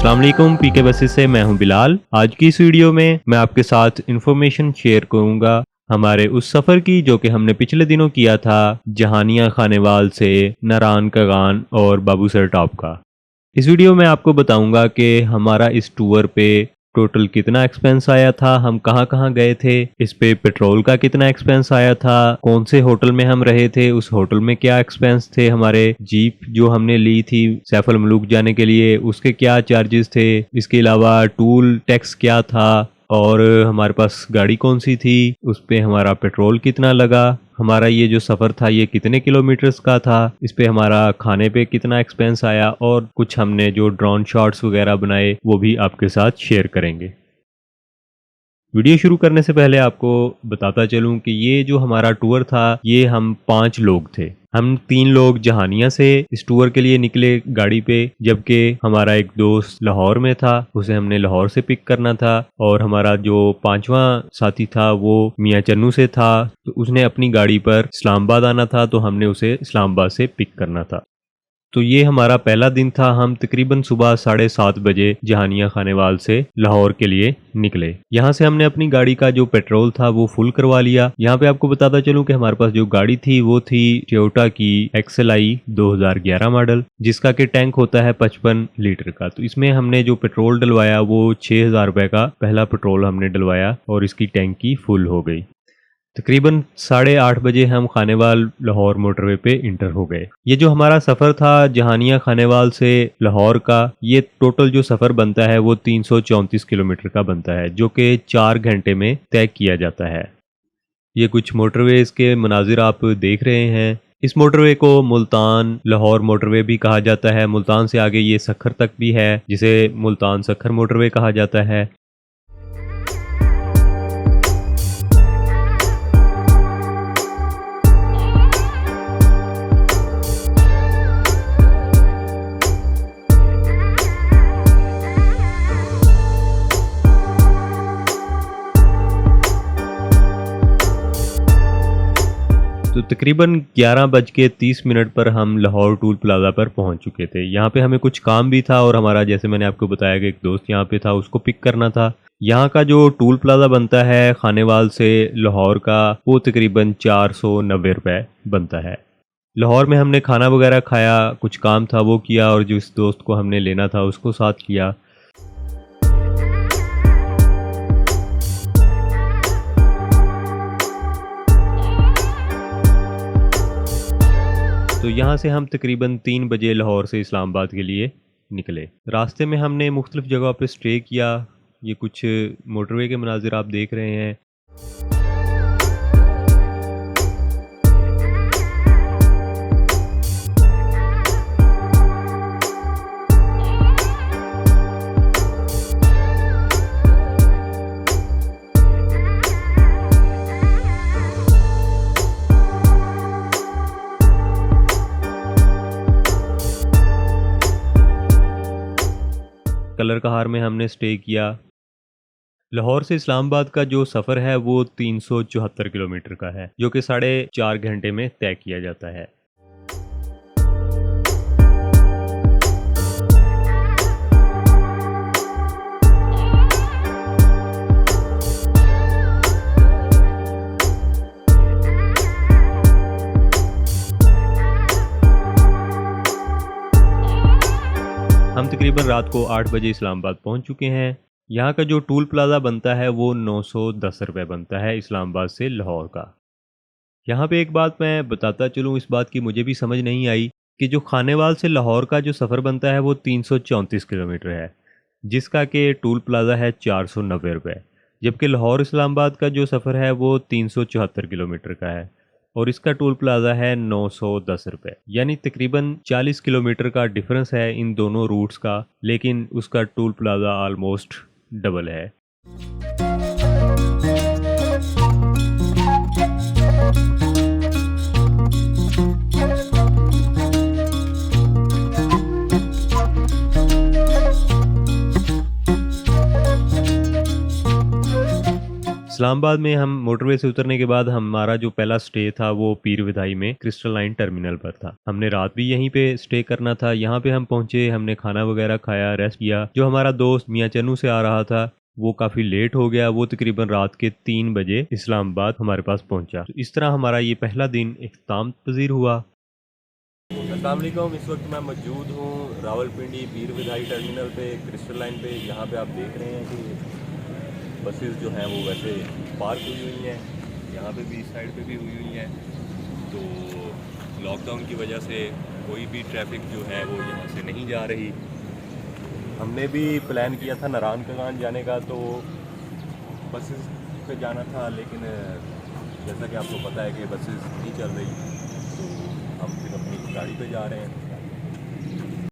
अस्सलाम वालेकुम, पीके बसेस से मैं हूं बिलाल। आज की इस वीडियो में मैं आपके साथ इंफॉर्मेशन शेयर करूंगा हमारे उस सफ़र की जो कि हमने पिछले दिनों किया था जहानिया खानेवाल से नारान कगान और बाबूसर टॉप का। इस वीडियो में आपको बताऊंगा कि हमारा इस टूर पे टोटल कितना एक्सपेंस आया था, हम कहाँ कहाँ गए थे, इस पे पेट्रोल का कितना एक्सपेंस आया था, कौन से होटल में हम रहे थे, उस होटल में क्या एक्सपेंस थे, हमारे जीप जो हमने ली थी सैफल मलूक जाने के लिए उसके क्या चार्जेस थे, इसके अलावा टूल टैक्स क्या था और हमारे पास गाड़ी कौन सी थी, उस पे हमारा पेट्रोल कितना लगा, हमारा ये जो सफ़र था ये कितने किलोमीटर्स का था, इस पे हमारा खाने पे कितना एक्सपेंस आया और कुछ हमने जो ड्रोन शॉट्स वगैरह बनाए वो भी आपके साथ शेयर करेंगे। वीडियो शुरू करने से पहले आपको बताता चलूं कि ये जो हमारा टूर था ये हम 5 लोग थे। हम 3 लोग जहानिया से इस टूर के लिए निकले गाड़ी पे, जबकि हमारा एक दोस्त लाहौर में था, उसे हमने लाहौर से पिक करना था और हमारा जो 5वां साथी था वो मियाँ चन्नू से था, तो उसने अपनी गाड़ी पर इस्लामाबाद आना था तो हमने उसे इस्लामाबाद से पिक करना था। तो ये हमारा पहला दिन था। हम तकरीबन सुबह 7:30 बजे जहानिया खानेवाल से लाहौर के लिए निकले। यहाँ से हमने अपनी गाड़ी का जो पेट्रोल था वो फुल करवा लिया। यहाँ पे आपको बताता चलूं कि हमारे पास जो गाड़ी थी वो थी टोयोटा की XLI 2011 मॉडल, जिसका कि टैंक होता है 55 लीटर का। तो इसमें हमने जो पेट्रोल डलवाया वो 6,000 रुपये का पहला पेट्रोल हमने डलवाया और इसकी टैंकी फुल हो गई। तकरीबन 8:30 बजे हम खानेवाल लाहौर मोटरवे पे इंटर हो गए। ये जो हमारा सफ़र था जहानिया खानेवाल से लाहौर का, ये टोटल जो सफ़र बनता है वो 334 किलोमीटर का बनता है, जो कि 4 घंटे में तय किया जाता है। ये कुछ मोटरवेज के मनाजिर आप देख रहे हैं। इस मोटरवे को मुल्तान लाहौर मोटरवे भी कहा जाता है। मुल्तान से आगे ये सखर तक भी है, जिसे मुल्तान सखर मोटरवे कहा जाता है। तो तकरीबन 11:30 पर हम लाहौर टूल प्लाजा पर पहुंच चुके थे। यहाँ पे हमें कुछ काम भी था और हमारा, जैसे मैंने आपको बताया कि एक दोस्त यहाँ पे था, उसको पिक करना था। यहाँ का जो टूल प्लाजा बनता है खानेवाल से लाहौर का वो तकरीबन 490 रुपये बनता है। लाहौर में हमने खाना वगैरह खाया, कुछ काम था वो किया और जिस दोस्त को हमने लेना था उसको साथ किया। तो यहाँ से हम तकरीबन 3 बजे लाहौर से इस्लामाबाद के लिए निकले। रास्ते में हमने मुख्तलिफ जगह पे स्टे किया। ये कुछ मोटरवे के मनाजिर आप देख रहे हैं। कलर कहार में हमने स्टे किया। लाहौर से इस्लामाबाद का जो सफ़र है वो 374 किलोमीटर का है, जो कि 4.5 घंटे में तय किया जाता है। हम तकरीबन रात को 8 बजे इस्लामाबाद पहुंच चुके हैं। यहाँ का जो टूल प्लाज़ा बनता है वो 910 रुपये बनता है इस्लामाबाद से लाहौर का। यहाँ पे एक बात मैं बताता चलूँ, इस बात की मुझे भी समझ नहीं आई कि जो खानेवाल से लाहौर का जो सफ़र बनता है वो 334 किलोमीटर है, जिसका कि टूल प्लाज़ा है 490 रुपये, जबकि लाहौर इस्लामाबाद का जो सफ़र है वो 374 किलोमीटर का है और इसका टोल प्लाज़ा है 910 रुपये। यानी तकरीबन 40 किलोमीटर का डिफरेंस है इन दोनों रूट्स का, लेकिन उसका टोल प्लाज़ा आलमोस्ट डबल है। इस्लामाबाद में हम मोटरवे से उतरने के बाद हमारा जो पहला स्टे था वो पीर विदाई में क्रिस्टल लाइन टर्मिनल पर था। हमने रात भी यहीं पे स्टे करना था। यहाँ पे हम पहुंचे, हमने खाना वगैरह खाया, रेस्ट किया। जो हमारा दोस्त मियाँ चन्नू से आ रहा था वो काफ़ी लेट हो गया। वो तकरीबन रात के 3 बजे इस्लामाबाद हमारे पास पहुंचा। तो इस तरह हमारा ये पहला दिन इख्तिताम पजीर हुआ। अस्सलाम वालेकुम। इस वक्त मैं मौजूद हूँ रावलपिंडी पीर विदाई टर्मिनल पे, क्रिस्टल लाइन पे। यहाँ पे आप देख रहे हैं कि बसेस जो हैं वो वैसे पार्क हुई हुई हैं। यहाँ पे भी, इस साइड पे भी हुई हुई हैं। तो लॉकडाउन की वजह से कोई भी ट्रैफिक जो है वो यहाँ से नहीं जा रही। हमने भी प्लान किया था नारायण कगान जाने का, तो बसेस पे जाना था, लेकिन जैसा कि आपको पता है कि बसेस नहीं चल रही, तो हम फिर अपनी गाड़ी पे जा रहे हैं।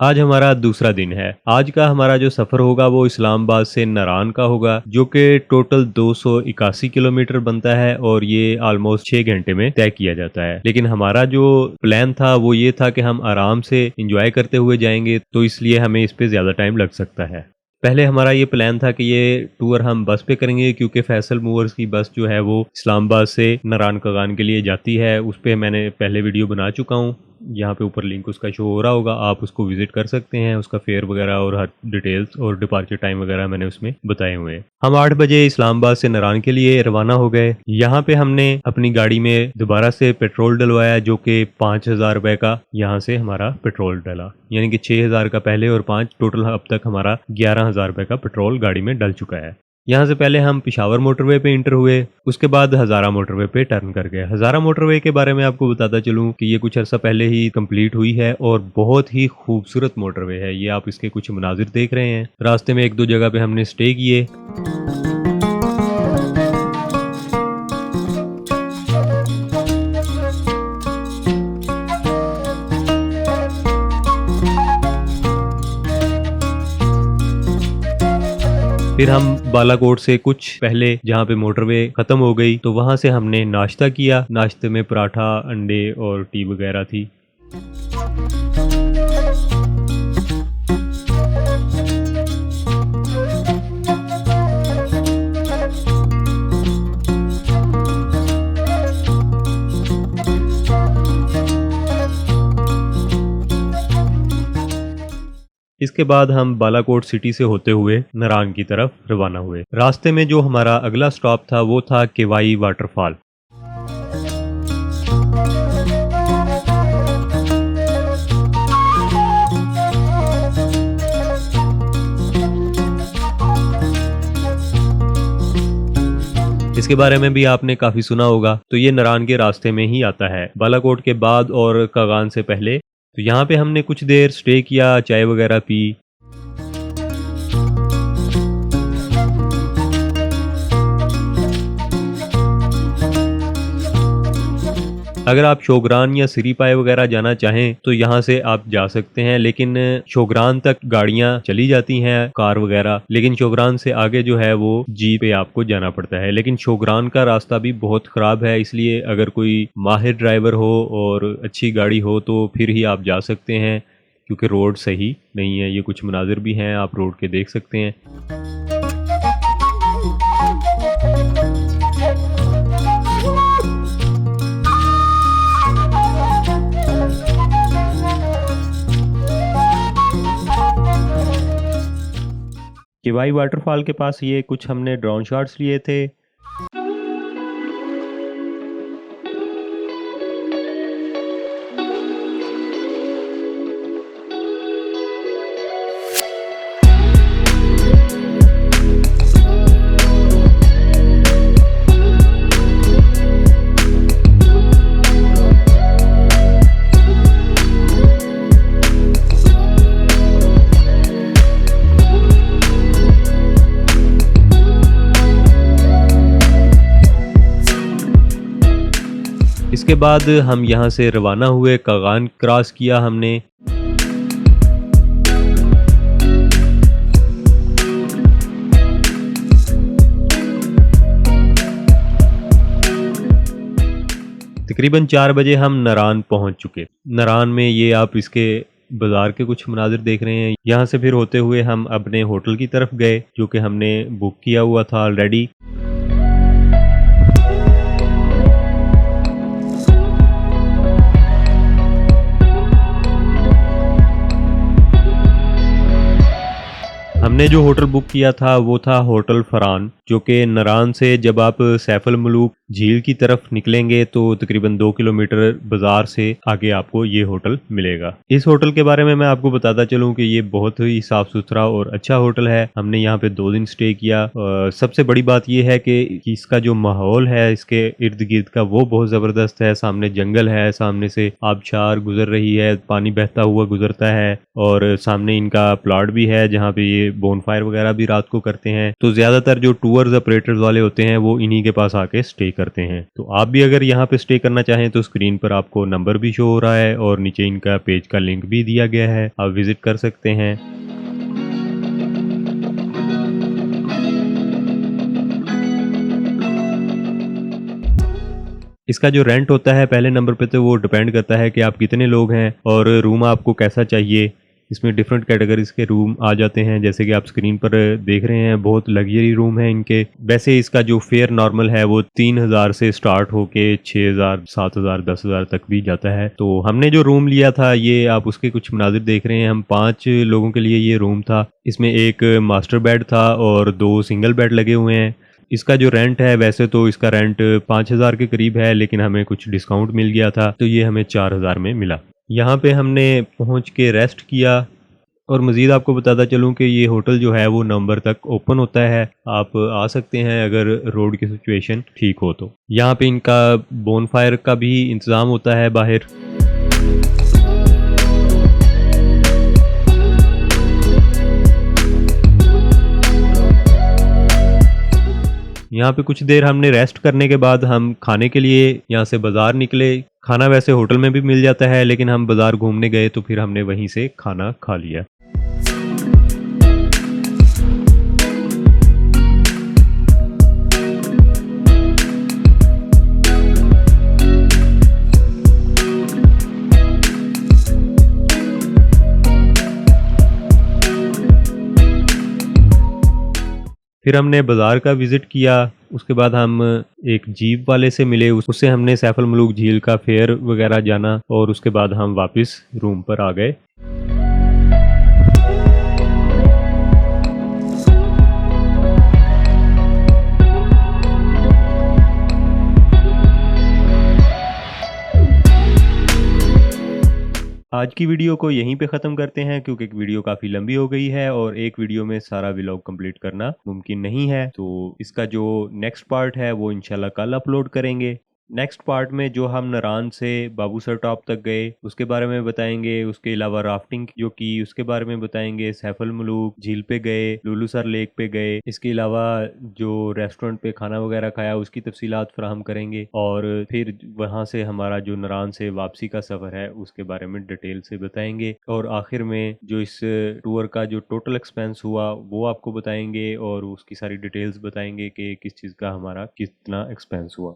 आज हमारा दूसरा दिन है। आज का हमारा जो सफ़र होगा वो इस्लामाबाद से नारायण का होगा, जो कि टोटल 281 किलोमीटर बनता है और ये ऑलमोस्ट 6 घंटे में तय किया जाता है। लेकिन हमारा जो प्लान था वो ये था कि हम आराम से एंजॉय करते हुए जाएंगे, तो इसलिए हमें इस पे ज़्यादा टाइम लग सकता है। पहले हमारा ये प्लान था कि ये टूर हम बस पे करेंगे, क्योंकि फैसल मूवर्स की बस जो है वो इस्लामाबाद से नारायण कगान के लिए जाती है। उस पर मैंने पहले वीडियो बना चुका हूँ। यहाँ पे ऊपर लिंक उसका शो हो रहा होगा, आप उसको विजिट कर सकते हैं। उसका फेयर वगैरह और हर डिटेल्स और डिपार्चर टाइम वगैरह मैंने उसमें बताए हुए हैं। हम 8 बजे इस्लामाबाद से नारायण के लिए रवाना हो गए। यहाँ पे हमने अपनी गाड़ी में दोबारा से पेट्रोल डलवाया, जो कि 5,000 रुपये का यहाँ से हमारा पेट्रोल डला, यानी कि 6,000 का पहले और 5 टोटल अब तक हमारा 11,000 रुपये का पेट्रोल गाड़ी में डल चुका है। यहाँ से पहले हम पिशावर मोटरवे पे इंटर हुए, उसके बाद हज़ारा मोटरवे पे टर्न कर गए। हज़ारा मोटरवे के बारे में आपको बताता चलूँ कि ये कुछ अर्सा पहले ही कंप्लीट हुई है और बहुत ही खूबसूरत मोटरवे है। ये आप इसके कुछ मनाजिर देख रहे हैं। रास्ते में 1-2 जगह पे हमने स्टे किए। फिर हम बालाकोट से कुछ पहले, जहाँ पे मोटरवे ख़त्म हो गई, तो वहाँ से हमने नाश्ता किया। नाश्ते में पराठा, अंडे और टी वगैरह थी। इसके बाद हम बालाकोट सिटी से होते हुए नारायण की तरफ रवाना हुए। रास्ते में जो हमारा अगला स्टॉप था वो था केवाई वाटरफॉल। इसके बारे में भी आपने काफी सुना होगा। तो ये नारायण के रास्ते में ही आता है, बालाकोट के बाद और कगान से पहले। तो यहाँ पे हमने कुछ देर स्टे किया, चाय वगैरह पी। अगर आप शोग्रान या सिरीपाए वगैरह जाना चाहें तो यहाँ से आप जा सकते हैं, लेकिन शोग्रान तक गाड़ियाँ चली जाती हैं, कार वगैरह। लेकिन शोग्रान से आगे जो है वो जीप पे आपको जाना पड़ता है। लेकिन शोग्रान का रास्ता भी बहुत ख़राब है, इसलिए अगर कोई माहिर ड्राइवर हो और अच्छी गाड़ी हो तो फिर ही आप जा सकते हैं, क्योंकि रोड सही नहीं है। ये कुछ मनाजिर भी हैं, आप रोड के देख सकते हैं। केवाई वाटरफॉल के पास ये कुछ हमने ड्रोन शॉट्स लिए थे। इसके बाद हम यहाँ से रवाना हुए, कगान क्रॉस किया हमने। तकरीबन 4 बजे हम नारायण पहुँच चुके। नारायण में ये आप इसके बाजार के कुछ मनाजिर देख रहे हैं। यहाँ से फिर होते हुए हम अपने होटल की तरफ गए, जो कि हमने बुक किया हुआ था ऑलरेडी। हमने जो होटल बुक किया था वो था होटल फरान, जो कि नरान से जब आप सैफुल मलूक झील की तरफ निकलेंगे तो तकरीबन 2 किलोमीटर बाजार से आगे आपको ये होटल मिलेगा। इस होटल के बारे में मैं आपको बताता चलूं कि ये बहुत ही साफ सुथरा और अच्छा होटल है। हमने यहाँ पे 2 दिन स्टे किया। सबसे बड़ी बात ये है कि इसका जो माहौल है इसके इर्द गिर्द का वो बहुत ज़बरदस्त है। सामने जंगल है, सामने से आबशार गुजर रही है, पानी बहता हुआ गुजरता है और सामने इनका प्लॉट भी है जहाँ पे ये बोनफायर वगैरह भी रात को करते हैं। तो ज़्यादातर जो टूर्स ऑपरेटर्स वाले होते हैं वो इन्हीं के पास आके स्टे करते हैं। तो आप भी अगर यहाँ पे स्टे करना चाहें तो स्क्रीन पर आपको नंबर भी शो हो रहा है और नीचे इनका पेज का लिंक भी दिया गया है, आप विजिट कर सकते हैं। इसका जो रेंट होता है पहले नंबर पे तो वो डिपेंड करता है कि आप कितने लोग हैं और रूम आपको कैसा चाहिए। इसमें डिफरेंट कैटेगरीज के रूम आ जाते हैं, जैसे कि आप स्क्रीन पर देख रहे हैं बहुत लग्जरी रूम है इनके। वैसे इसका जो फेयर नॉर्मल है वो 3,000 से स्टार्ट होके 6,000, 7,000, 10,000 तक भी जाता है। तो हमने जो रूम लिया था ये आप उसके कुछ मनाजिर देख रहे हैं। हम 5 लोगों के लिए ये रूम था। इसमें एक मास्टर बेड था और 2 सिंगल बेड लगे हुए हैं। इसका जो रेंट है वैसे तो इसका रेंट 5,000 के करीब है, लेकिन हमें कुछ डिस्काउंट मिल गया था तो ये हमें 4,000 में मिला। यहाँ पे हमने पहुँच के रेस्ट किया। और मज़ीद आपको बताता चलूँ कि ये होटल जो है वो नवंबर तक ओपन होता है, आप आ सकते हैं अगर रोड की सिचुएशन ठीक हो तो। यहाँ पे इनका बोनफायर का भी इंतज़ाम होता है बाहर। यहाँ पे कुछ देर हमने रेस्ट करने के बाद हम खाने के लिए यहाँ से बाज़ार निकले। खाना वैसे होटल में भी मिल जाता है, लेकिन हम बाज़ार घूमने गए तो फिर हमने वहीं से खाना खा लिया। फिर हमने बाज़ार का विज़िट किया। उसके बाद हम एक जीप वाले से मिले, उससे हमने सैफुल मलूक झील का फेयर वगैरह जाना और उसके बाद हम वापस रूम पर आ गए। आज की वीडियो को यहीं पे ख़त्म करते हैं क्योंकि वीडियो काफ़ी लंबी हो गई है और एक वीडियो में सारा व्लॉग कंप्लीट करना मुमकिन नहीं है। तो इसका जो नेक्स्ट पार्ट है वो इंशाल्लाह कल अपलोड करेंगे। नेक्स्ट पार्ट में जो हम नारान से बाबूसर टॉप तक गए उसके बारे में बताएंगे, उसके अलावा राफ्टिंग जो की उसके बारे में बताएंगे, सैफुल मलूक झील पे गए, लुलुसर लेक पे गए, इसके अलावा जो रेस्टोरेंट पे खाना वगैरह खाया उसकी तफसीलात फराहम करेंगे और फिर वहाँ से हमारा जो नारान से वापसी का सफ़र है उसके बारे में डिटेल से बताएंगे और आखिर में जो इस टूर का जो टोटल एक्सपेंस हुआ वो आपको बताएंगे और उसकी सारी डिटेल्स बताएंगे कि किस चीज़ का हमारा कितना एक्सपेंस हुआ।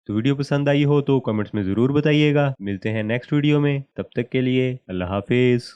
तो वीडियो पसंद आई हो तो कमेंट्स में ज़रूर बताइएगा। मिलते हैं नेक्स्ट वीडियो में, तब तक के लिए अल्लाह हाफिज़।